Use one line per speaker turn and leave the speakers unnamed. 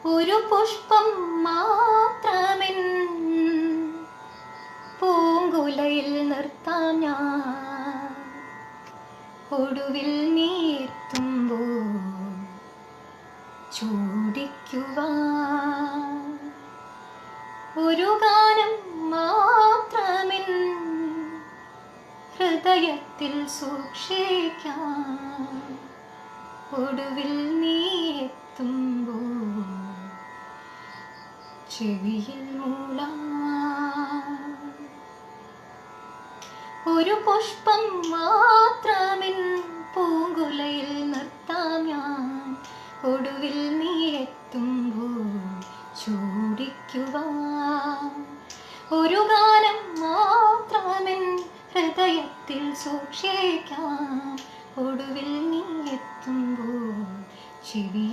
ഒരു പുഷ്പം മാത്രമെൻ പൂങ്കുലയിൽ നിർത്താം ഞാൻ. ഒടുവിൽ നീർത്തുമ്പോൾ ചൂടിക്കുവാൻ ഒരു ഗാനം മാത്രമെൻ ഹൃദയത്തിൽ സൂക്ഷിക്കാം. ഒടുവിൽ നീയെത്തുമ്പോൾ ചെവിയിൽ മൂളാം. ഒരു പുഷ്പം മാത്രമെൻ പൂങ്കുലയിൽ നിർത്താം ഞാൻ. ഒടുവിൽ നീയെത്തുമ്പോൾ ചൂടിക്കുവാൻ ഒരു ഗാനം മാത്രമെൻ ഹൃദയത്തിൽ സൂക്ഷിക്കാം. ഒടുവിൽ നീയെത്തുമ്പോൾ ചെവി